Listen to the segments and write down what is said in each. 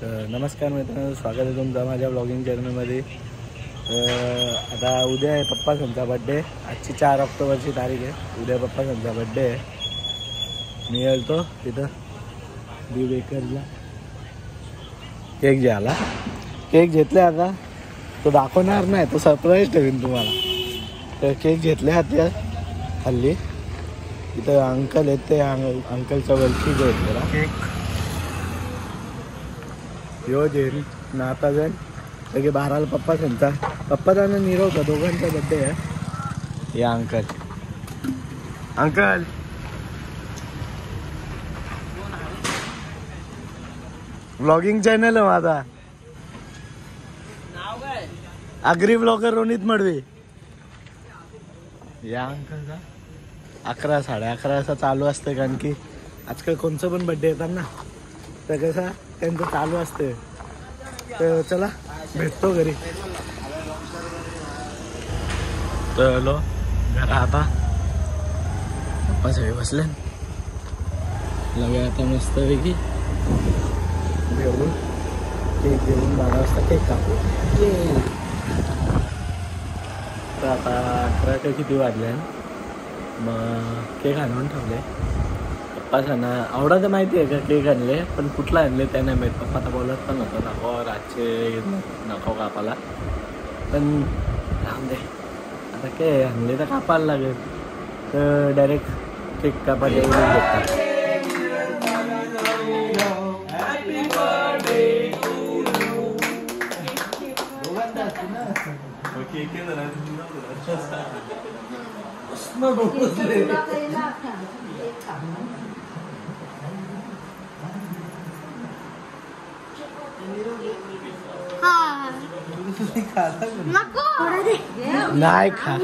तर नमस्कार मित्रांनो, स्वागत आहे तुमचं माझ्या ब्लॉगिंग चॅनलमध्ये। आता उद्या आहे पप्पांचा बड्डे। आजची 4 ऑक्टोबरची तारीख आहे। उद्या पप्पांचा बड्डे आहे। मी येतो तिथं बी बेकरला केक घ्यायला। केक घेतले, आता तो दाखवणार नाही, तो सरप्राईज ठेवीन तुम्हाला। तर केक घेतले आता हल्ली इथं अंकल आहेत, ते अंकलच्या वरती घेतलेला केक यो जेरी नाता जाईल सगळे 12ला पप्पाचा आणि नीरवचा दोघांचा बड्डे आहे। या अंकल ब्लॉगिंग चॅनल आहे माझा। आगरी ब्लॉगर रोनित मडवी। या अंकलचा 11 11:30 असं चालू असते, कारण की आजकाल कोणचं पण बड्डे येतात ना, तर कसं त्यांचं चालू असते। तर चला भेटतो घरी। तर लो घरा आता पप्पा सगळे बसले लगे आता मस्त पैकी घेऊन केक घेऊन 12 वाजता केक कापू। तर आता 11 का किती वाजले, मग केक आणून ठेवले। पप्पा सांना आवडायचं माहिती आहे का केक आणले, पण कुठला आणले त्याने माहीत। पप्पा तर बोलत पण होतं नको रातचे नको कापायला, पण राहून दे आता काय आणले तर कापायला लागेल। तर डायरेक्ट केक कापायला येऊन भेटतात। नाही खा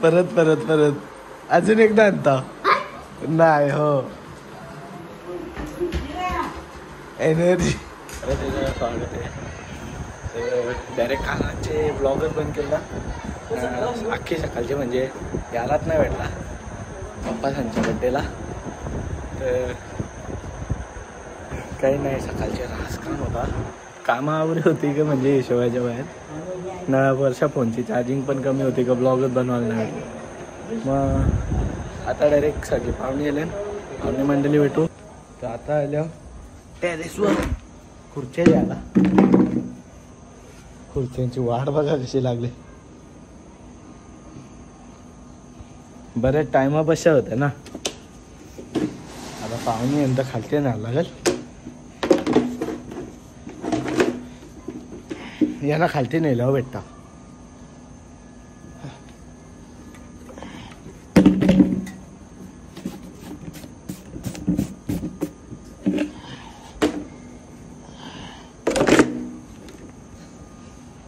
परत परत परत अजून एकदा आणता नाही हो एनर्जी। स्वागत आहे। डायरेक्ट कालचे ब्लॉगर बंद केला, अख्खी सकाळचे म्हणजे यालाच नाही भेटला पप्पांच्या बड्डेला। तर काही नाही, सकाळचे रास काम होता, कामावर होती का म्हणजे हिशोबाच्या बाहेर ना। वर्षा फोनची चार्जिंग पण कमी होती का ब्लॉगच बनवायला नाही भेटली। मग आता डायरेक्ट सगळी पाहुणे आले, पाहुणे मंडळी भेटू। तर आता आल्या टेरेसवर खुर्च्या घ्यायला। खुर्च्यांची वाट बघा कशी लागली, बऱ्याच टायमापासून होते ना। आता पाहुणे यंदा खालते नाही लागेल, यांना खालती नेलं भेटता।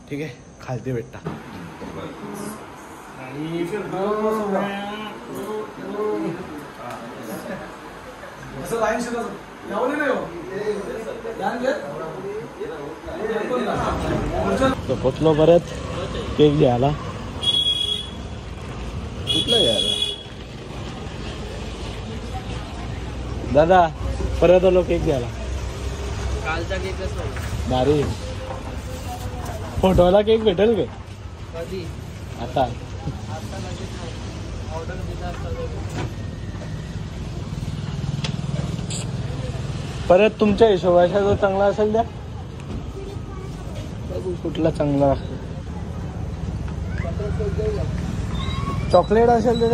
ठीक आहे, खालती भेटता। तो पोचलो परत केक घ्यायला। कुठला घ्यायला दादा? परत आलो केक घ्यायला। कालचा केक भारी फोटोला केक भेटेल का कधी? आता ऑर्डर दिला परत तुमच्या हिशोबाचा जो चांगला असेल द्या, बघू कुठला चांगला। चॉकलेट असेल तर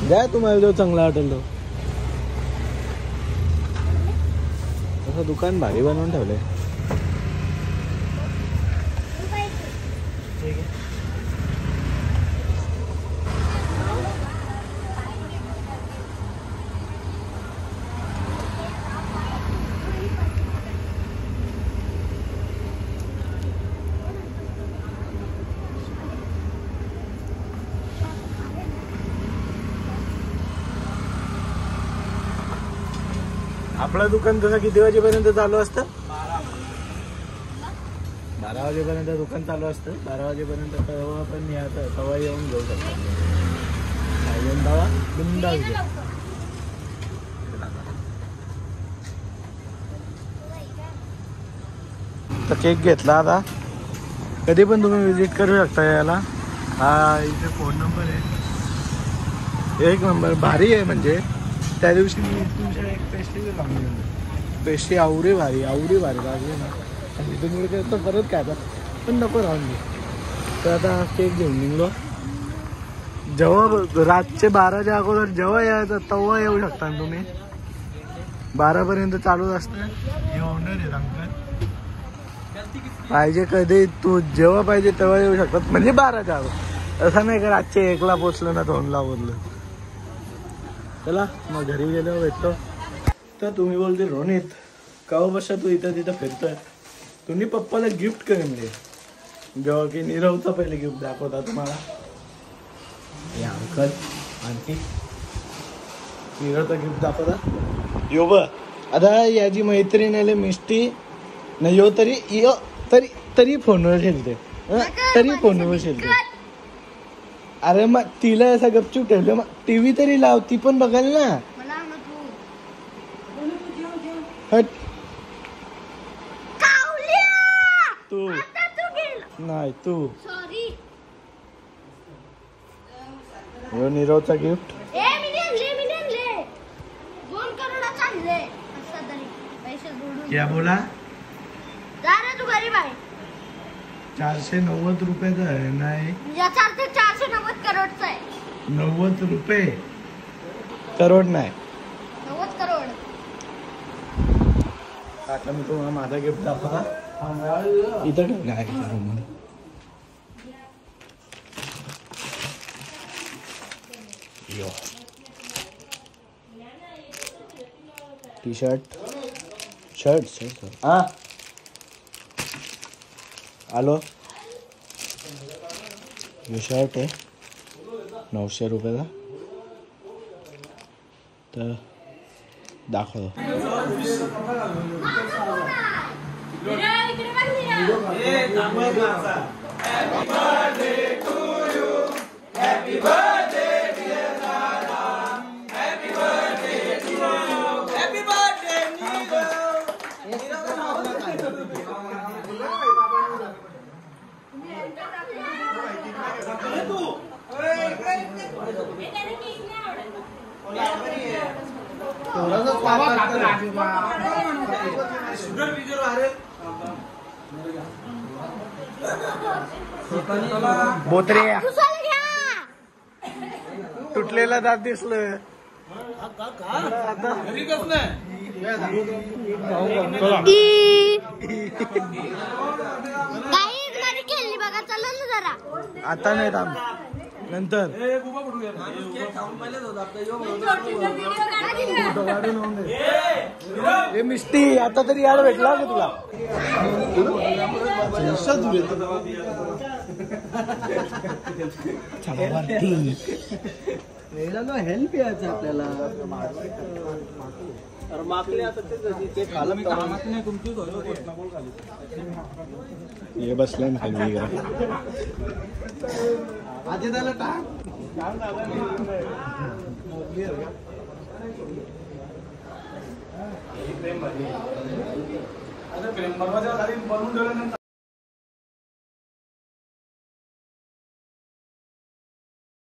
द्या, तुम्हाला जो चांगला वाटेल तो। असं दुकान भारी बनवून ठेवलंय। आपलं दुकान तसं किती वाजेपर्यंत चालू असतं? 12 12 वाजेपर्यंत दुकान चालू असतं. 12 वाजेपर्यंत तेव्हा पण यायचं, तेव्हा येऊन घेऊ शकतो. येऊन जावा बिंदास घे. तर केक घेतला आता. कधी पण तुम्ही विजिट करू शकता याला. हा इथे फोन नंबर आहे. एक नंबर भारी आहे. म्हणजे त्या दिवशी मी तुमच्या एक पेस्ट्री लावून पेस्ट्री आवरी भारी लागली ना. आणि तुम्ही तर परत काय आता पण नको राहून घे. तर आता केक घेऊन निघलो. जेव्हा रातचे 12च्या अगोदर जेव्हा यायचं तेव्हा येऊ शकता तुम्ही. 12पर्यंत चालूच असतं. हे ओनर आहे अंकल. पाहिजे कधी तू जेव्हा पाहिजे तेव्हा येऊ शकतात. म्हणजे 12च्या अगोदर. असं नाही का रातचे 1ला पोचलं ना 2ला बोललं. चला मग घरी गेलो भेटतो. तर तुम्ही बोलते रोनित केव्हापासून तू इथं तिथं फिरतोय. तुम्ही पप्पाला गिफ्ट करेन दे. जेव्हा की नीरवचा पहिले गिफ्ट दाखवता तुम्हाला. हे अंकल आणखी नीरवचा गिफ्ट दाखवता. यो ब आता याची मैत्रीण आले मिष्टी नाही यो तरी फोनवर खेळते. तरी फोनवर खेळते. अरे मग तिला असं गपचूप ठेवलं. मग टीव्ही तरी लाव, ती पण बघाल ना. हट तू नाही तू. यो नीरवचा गिफ्ट. क्या बोला. 490 रुपयाचा आहे. नाही 490 करोडचा आहे. 90 रुपये करोड नाही. 90 करोड. आता मी तुम्हाला माझा गिफ्ट दाखवला. इथं ठेव काय टी शर्ट हा आलो. हे शर्ट आहे 900 रुपयाला. तर दाखव. बोत्रे तुटलेला दात दिसलं. आता नाही थांब नंतर. हे मिष्टी आता तरी याड भेटला का तुला. हेल्प यायचं आपल्याला. हे बसले ना खाली. आधी त्याला टाक. प्रेम